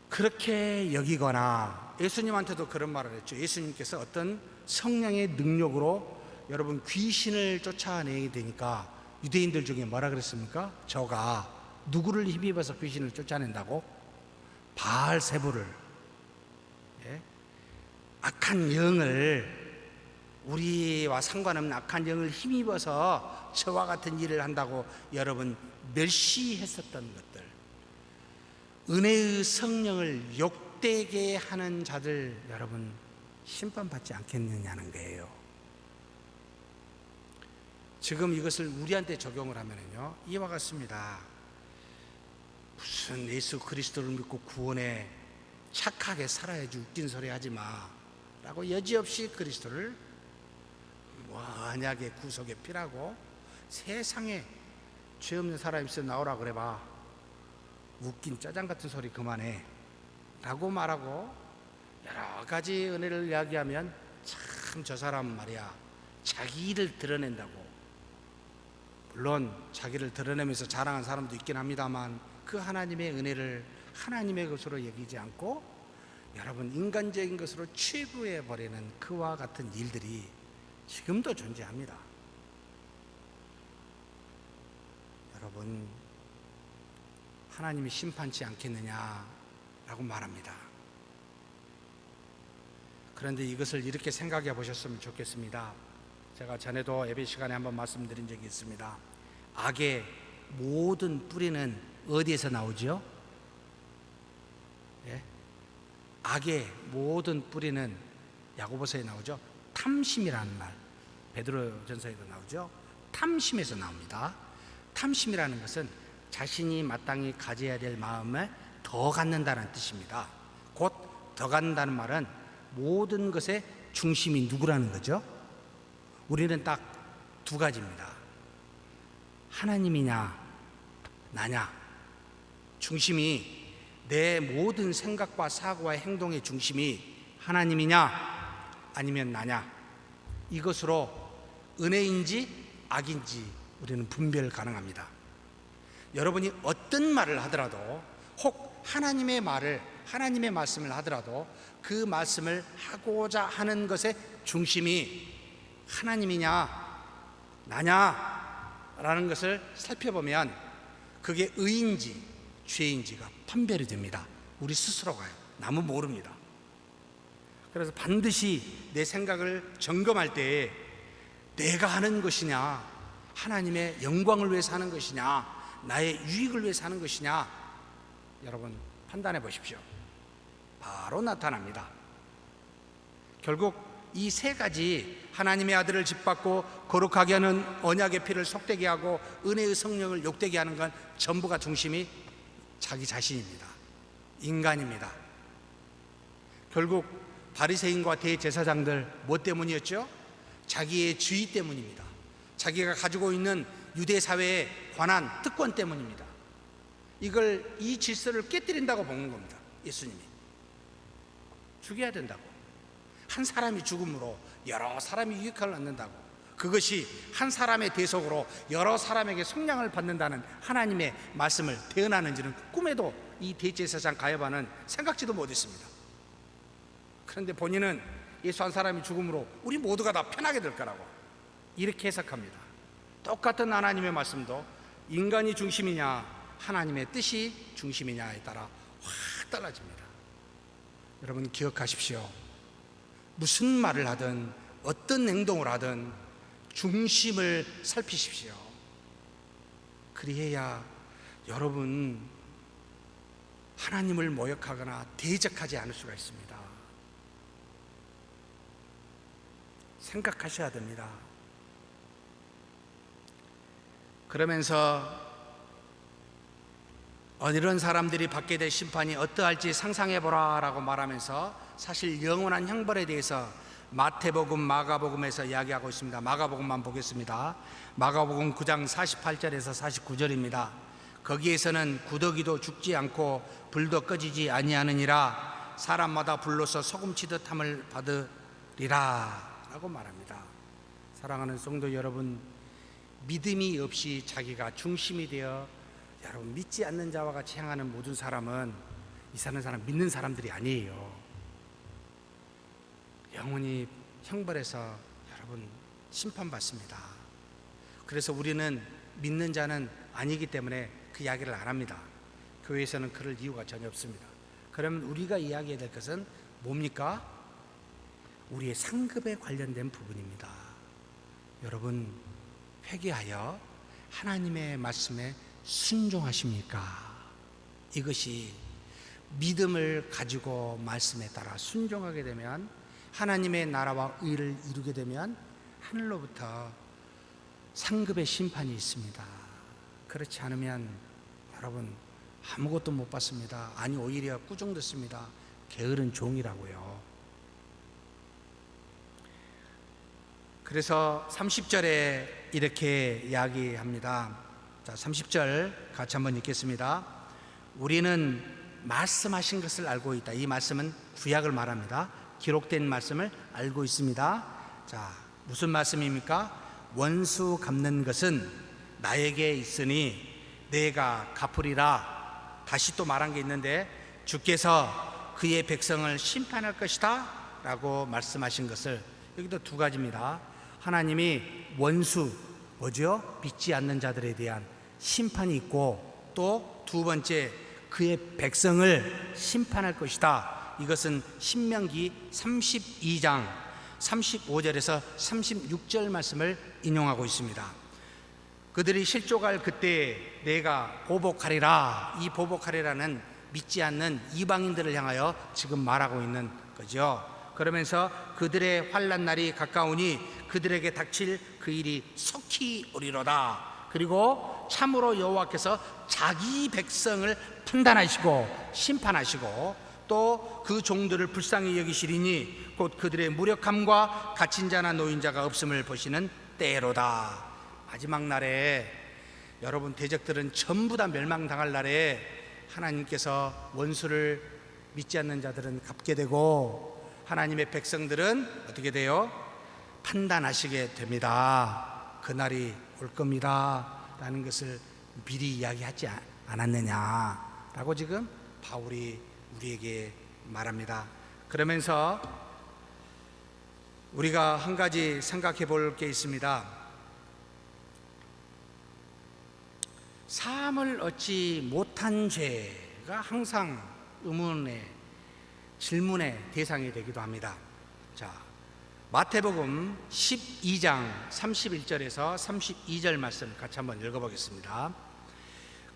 그렇게 여기거나, 예수님한테도 그런 말을 했죠. 예수님께서 어떤 성령의 능력으로 여러분 귀신을 쫓아내게 되니까 유대인들 중에 뭐라 그랬습니까? 저가 누구를 힘입어서 귀신을 쫓아낸다고? 바알세부를, 악한 영을, 우리와 상관없는 악한 영을 힘입어서 저와 같은 일을 한다고 여러분 멸시했었던 것들, 은혜의 성령을 욕되게 하는 자들 여러분 심판받지 않겠느냐는 거예요. 지금 이것을 우리한테 적용을 하면요 이와 같습니다. 무슨 예수 그리스도를 믿고 구원해 착하게 살아야지 웃긴 소리 하지 마 라고 여지없이 그리스도를 언약의 구속의 피라고, 세상에 죄 없는 사람 있어 나오라 그래봐, 웃긴 짜장 같은 소리 그만해 라고 말하고 여러 가지 은혜를 이야기하면 참 저 사람 말이야 자기 일을 드러낸다고. 물론 자기를 드러내면서 자랑한 사람도 있긴 합니다만 그 하나님의 은혜를 하나님의 것으로 여기지 않고 여러분 인간적인 것으로 취부해 버리는 그와 같은 일들이 지금도 존재합니다. 여러분 하나님이 심판치 않겠느냐라고 말합니다. 그런데 이것을 이렇게 생각해 보셨으면 좋겠습니다. 제가 전에도 예배 시간에 한번 말씀드린 적이 있습니다. 악의 모든 뿌리는 어디에서 나오죠? 악의 모든 뿌리는 야고보서에 나오죠. 탐심이라는 말, 베드로전서에도 나오죠. 탐심에서 나옵니다. 탐심이라는 것은 자신이 마땅히 가져야 될 마음을 더 갖는다는 뜻입니다. 곧 더 갖는다는 말은 모든 것의 중심이 누구라는 거죠? 우리는 딱 두 가지입니다. 하나님이냐 나냐. 중심이 내 모든 생각과 사고와 행동의 중심이 하나님이냐 아니면 나냐, 이것으로 은혜인지 악인지 우리는 분별 가능합니다. 여러분이 어떤 말을 하더라도, 혹 하나님의 말씀을 하더라도 그 말씀을 하고자 하는 것의 중심이 하나님이냐 나냐 라는 것을 살펴보면 그게 의인지 죄인지가 판별이 됩니다. 우리 스스로가요. 남은 모릅니다. 그래서 반드시 내 생각을 점검할 때에 내가 하는 것이냐, 하나님의 영광을 위해서 하는 것이냐, 나의 유익을 위해서 하는 것이냐, 여러분 판단해 보십시오. 바로 나타납니다. 결국 이 세 가지, 하나님의 아들을 짓밟고 거룩하게 하는 언약의 피를 속되게 하고 은혜의 성령을 욕되게 하는 건 전부가 중심이 자기 자신입니다. 인간입니다. 결국 바리새인과 대제사장들 뭐 때문이었죠? 자기의 주의 때문입니다. 자기가 가지고 있는 유대 사회에 관한 특권 때문입니다. 이 질서를 깨뜨린다고 보는 겁니다. 예수님이 죽여야 된다고. 한 사람이 죽음으로 여러 사람이 유익을 얻는다고, 그것이 한 사람의 대속으로 여러 사람에게 속량을 받는다는 하나님의 말씀을 대언하는지는 꿈에도 이 대제사장 가야바는 생각지도 못했습니다. 그런데 본인은 예수 한 사람이 죽음으로 우리 모두가 다 편하게 될 거라고 이렇게 해석합니다. 똑같은 하나님의 말씀도 인간이 중심이냐 하나님의 뜻이 중심이냐에 따라 확 달라집니다. 여러분 기억하십시오. 무슨 말을 하든 어떤 행동을 하든 중심을 살피십시오. 그리해야 여러분 하나님을 모욕하거나 대적하지 않을 수가 있습니다. 생각하셔야 됩니다. 그러면서 이런 사람들이 받게 될 심판이 어떠할지 상상해보라 라고 말하면서 사실 영원한 형벌에 대해서 마태복음, 마가복음에서 이야기하고 있습니다. 마가복음만 보겠습니다. 마가복음 9장 48절에서 49절입니다. 거기에서는 구더기도 죽지 않고 불도 꺼지지 아니하느니라, 사람마다 불로서 소금치듯 함을 받으리라 라고 말합니다. 사랑하는 성도 여러분, 믿음이 없이 자기가 중심이 되어 여러분 믿지 않는 자와 같이 행하는 모든 사람은 이 사는 사람 믿는 사람들이 아니에요. 영원히 형벌에서 여러분 심판받습니다. 그래서 우리는 믿는 자는 아니기 때문에 그 이야기를 안 합니다. 교회에서는 그럴 이유가 전혀 없습니다. 그러면 우리가 이야기해야 될 것은 뭡니까? 우리의 상급에 관련된 부분입니다. 여러분 회개하여 하나님의 말씀에 순종하십니까? 이것이 믿음을 가지고 말씀에 따라 순종하게 되면, 하나님의 나라와 의를 이루게 되면 하늘로부터 상급의 심판이 있습니다. 그렇지 않으면 여러분 아무것도 못 받습니다. 아니 오히려 꾸중듣습니다. 게으른 종이라고요. 그래서 30절에 이렇게 이야기합니다. 자, 30절 같이 한번 읽겠습니다. 우리는 말씀하신 것을 알고 있다. 이 말씀은 구약을 말합니다. 기록된 말씀을 알고 있습니다. 자, 무슨 말씀입니까? 원수 갚는 것은 나에게 있으니 내가 갚으리라. 다시 또 말한 게 있는데, 주께서 그의 백성을 심판할 것이다 라고 말씀하신 것을, 여기도 두 가지입니다. 하나님이 원수, 뭐죠? 믿지 않는 자들에 대한 심판이 있고, 또 두 번째 그의 백성을 심판할 것이다. 이것은 신명기 32장 35절에서 36절 말씀을 인용하고 있습니다. 그들이 실족할 그때 내가 보복하리라. 이 보복하리라는 믿지 않는 이방인들을 향하여 지금 말하고 있는 거죠. 그러면서 그들의 환난 날이 가까우니 그들에게 닥칠 그 일이 속히 오리로다. 그리고 참으로 여호와께서 자기 백성을 판단하시고 심판하시고 또 그 종들을 불쌍히 여기시리니 곧 그들의 무력함과 갇힌 자나 노인자가 없음을 보시는 때로다. 마지막 날에 여러분 대적들은 전부 다 멸망당할 날에 하나님께서 원수를 믿지 않는 자들은 갚게 되고 하나님의 백성들은 어떻게 돼요? 판단하시게 됩니다. 그날이 올 겁니다 라는 것을 미리 이야기하지 않았느냐라고 지금 바울이 우리에게 말합니다. 그러면서 우리가 한 가지 생각해 볼 게 있습니다. 사함을 얻지 못한 죄가 항상 의문의 질문의 대상이 되기도 합니다. 자, 마태복음 12장 31절에서 32절 말씀 같이 한번 읽어보겠습니다.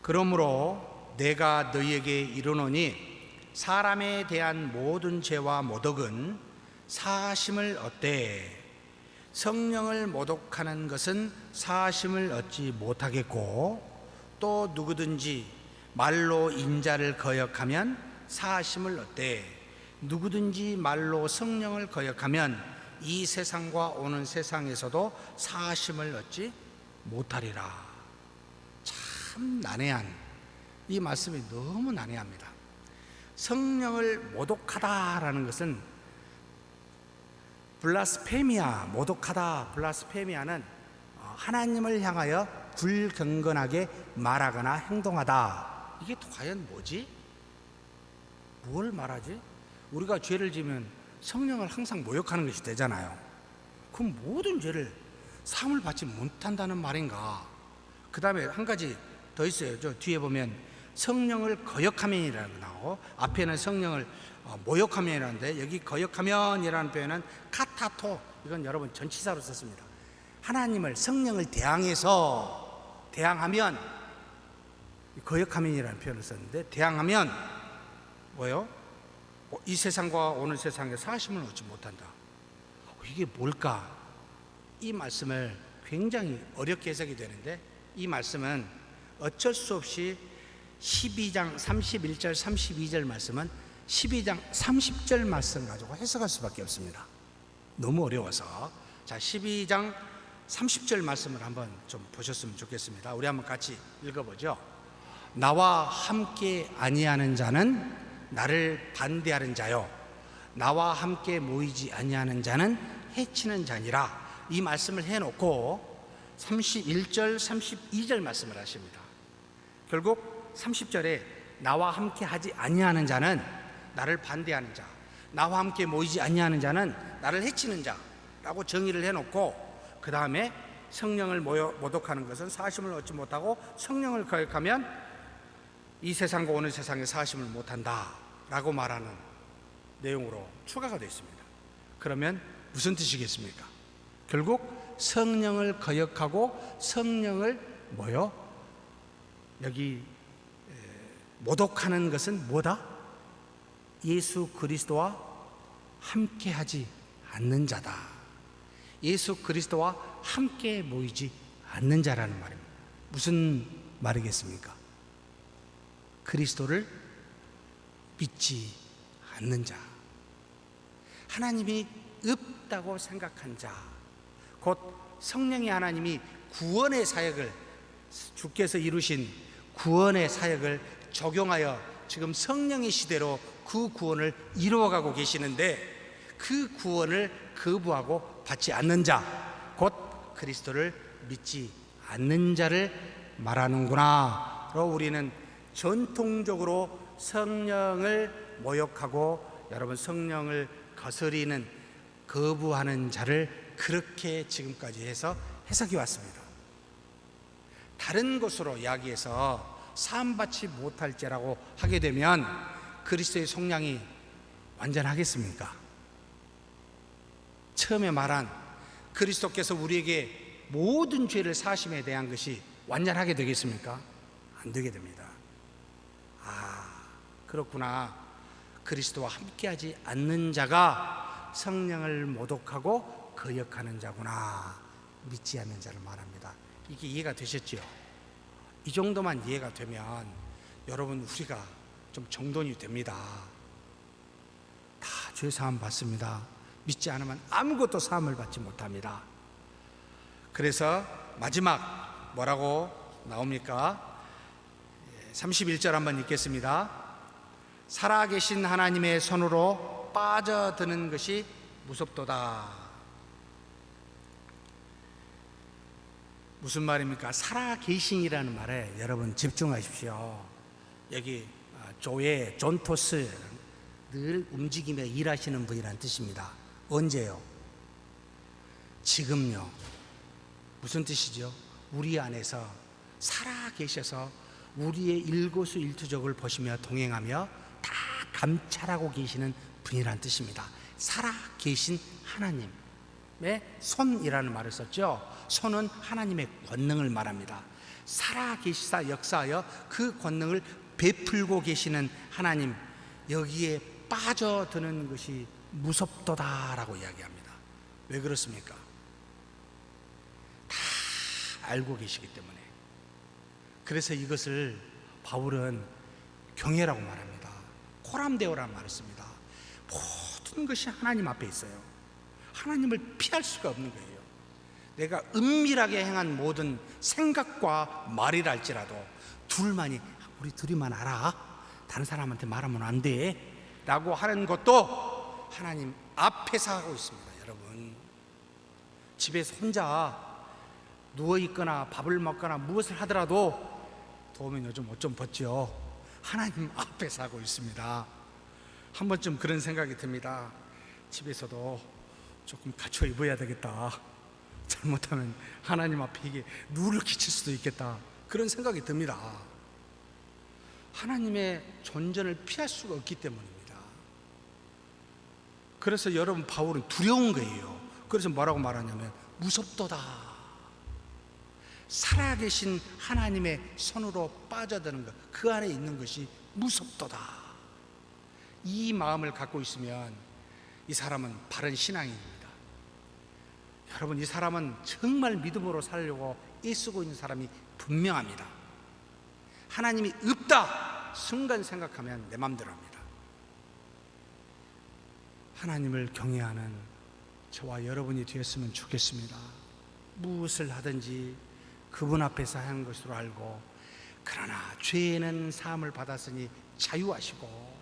그러므로 내가 너희에게 이르노니 사람에 대한 모든 죄와 모독은 사하심을 얻되 성령을 모독하는 것은 사하심을 얻지 못하겠고 또 누구든지 말로 인자를 거역하면 사하심을 얻되 누구든지 말로 성령을 거역하면 이 세상과 오는 세상에서도 사하심을 얻지 못하리라. 참 난해한 이 말씀이 너무 난해합니다. 성령을 모독하다라는 것은 블라스페미아, 모독하다, 블라스페미아는 하나님을 향하여 불경건하게 말하거나 행동하다. 이게 과연 뭐지? 뭘 말하지? 우리가 죄를 지면 성령을 항상 모욕하는 것이 되잖아요. 그럼 모든 죄를 사함을 받지 못한다는 말인가? 그 다음에 한 가지 더 있어요. 저 뒤에 보면 성령을 거역하면이라는 거 나오고 앞에는 성령을 모욕하면이라는데 여기 거역하면이라는 표현은 카타토, 이건 여러분 전치사로 썼습니다. 하나님을, 성령을 대항하면 거역하면이라는 표현을 썼는데 대항하면 뭐요? 이 세상과 오는 세상에 사심을 얻지 못한다. 이게 뭘까? 이 말씀을 굉장히 어렵게 해석이 되는데 이 말씀은 어쩔 수 없이 12장 31절 32절 말씀은 12장 30절 말씀 가지고 해석할 수밖에 없습니다. 너무 어려워서. 자, 12장 30절 말씀을 한번 좀 보셨으면 좋겠습니다. 우리 한번 같이 읽어보죠. 나와 함께 아니하는 자는 나를 반대하는 자요 나와 함께 모이지 아니하는 자는 해치는 자니라. 이 말씀을 해놓고 31절 32절 말씀을 하십니다. 결국 30절에 나와 함께 하지 아니하는 자는 나를 반대하는 자, 나와 함께 모이지 아니하는 자는 나를 해치는 자라고 정의를 해놓고 그 다음에 성령을 모독하는 것은 사심을 얻지 못하고 성령을 거역하면 이 세상과 오는 세상에 사심을 못한다 라고 말하는 내용으로 추가가 되어 있습니다. 그러면 무슨 뜻이겠습니까? 결국 성령을 거역하고 성령을 여기 모독하는 것은 뭐다? 예수 그리스도와 함께하지 않는 자다. 예수 그리스도와 함께 모이지 않는 자라는 말입니다. 무슨 말이겠습니까? 그리스도를 믿지 않는 자, 하나님이 없다고 생각한 자, 곧 성령의 하나님이 구원의 사역을, 주께서 이루신 구원의 사역을 적용하여 지금 성령의 시대로 그 구원을 이루어가고 계시는데 그 구원을 거부하고 받지 않는 자, 곧 그리스도를 믿지 않는 자를 말하는구나. 우리는 전통적으로 성령을 모욕하고 여러분 성령을 거스리는, 거부하는 자를 그렇게 지금까지 해서 해석해 왔습니다. 다른 것으로 이야기해서 사함받지 못할 죄라고 하게 되면 그리스도의 속량이 완전하겠습니까? 처음에 말한 그리스도께서 우리에게 모든 죄를 사심에 대한 것이 완전하게 되겠습니까? 안 되게 됩니다. 그렇구나. 그리스도와 함께하지 않는 자가 성령을 모독하고 거역하는 자구나. 믿지 않는 자를 말합니다. 이게 이해가 되셨죠? 이 정도만 이해가 되면 여러분 우리가 좀 정돈이 됩니다. 다 죄 사함 받습니다. 믿지 않으면 아무것도 사함을 받지 못합니다. 그래서 마지막 뭐라고 나옵니까? 31절 한번 읽겠습니다. 살아계신 하나님의 손으로 빠져드는 것이 무섭도다. 무슨 말입니까? 살아계신이라는 말에 여러분 집중하십시오. 여기 조의 존토스, 늘 움직이며 일하시는 분이라는 뜻입니다. 언제요? 지금요. 무슨 뜻이죠? 우리 안에서 살아계셔서 우리의 일거수일투족을 보시며 동행하며 다 감찰하고 계시는 분이라는 뜻입니다. 살아계신 하나님의 손이라는 말을 썼죠. 손은 하나님의 권능을 말합니다. 살아계시사 역사하여 그 권능을 베풀고 계시는 하나님, 여기에 빠져드는 것이 무섭도다라고 이야기합니다. 왜 그렇습니까? 다 알고 계시기 때문에. 그래서 이것을 바울은 경외라고 말합니다. 코람데오라는 말을 씁니다. 모든 것이 하나님 앞에 있어요. 하나님을 피할 수가 없는 거예요. 내가 은밀하게 행한 모든 생각과 말이라 할지라도 우리 둘이만 알아. 다른 사람한테 말하면 안 돼. 라고 하는 것도 하나님 앞에서 하고 있습니다. 여러분, 집에서 혼자 누워있거나 밥을 먹거나 무엇을 하더라도 더우면 요즘 옷 좀 벗죠. 하나님 앞에서 하고 있습니다. 한 번쯤 그런 생각이 듭니다. 집에서도 조금 갖춰 입어야 되겠다. 잘못하면 하나님 앞에 이게 누를 끼칠 수도 있겠다. 그런 생각이 듭니다. 하나님의 존전을 피할 수가 없기 때문입니다. 그래서 여러분, 바울은 두려운 거예요. 그래서 뭐라고 말하냐면 무섭도다. 살아계신 하나님의 손으로 빠져드는 것, 그 안에 있는 것이 무섭도다. 이 마음을 갖고 있으면 이 사람은 바른 신앙인입니다. 여러분, 이 사람은 정말 믿음으로 살려고 애쓰고 있는 사람이 분명합니다. 하나님이 없다 순간 생각하면 내 맘대로 합니다. 하나님을 경외하는 저와 여러분이 되었으면 좋겠습니다. 무엇을 하든지 그분 앞에서 하는 것으로 알고, 그러나 죄에는 사함을 받았으니 자유하시고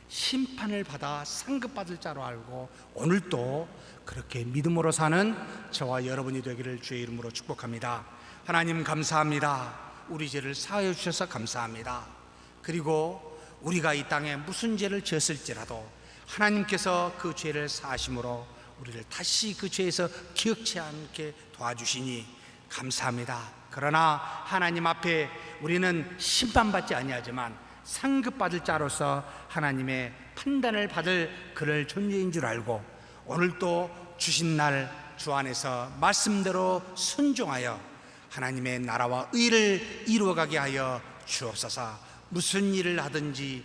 심판을 받아 상급받을 자로 알고 오늘도 그렇게 믿음으로 사는 저와 여러분이 되기를 주의 이름으로 축복합니다. 하나님 감사합니다. 우리 죄를 사하여 주셔서 감사합니다. 그리고 우리가 이 땅에 무슨 죄를 지었을지라도 하나님께서 그 죄를 사하심으로 우리를 다시 그 죄에서 기억치 않게 도와주시니 감사합니다. 그러나 하나님 앞에 우리는 심판받지 아니하지만 상급받을 자로서 하나님의 판단을 받을 그럴 존재인 줄 알고 오늘도 주신 날 주 안에서 말씀대로 순종하여 하나님의 나라와 의를 이루어가게 하여 주옵소서. 무슨 일을 하든지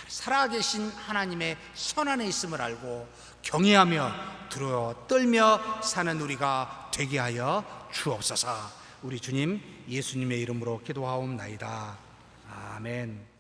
살아계신 하나님의 손 안에 있음을 알고 경외하며 두려워 떨며 사는 우리가 되게 하여 주옵소서. 우리 주님 예수님의 이름으로 기도하옵나이다. 아멘.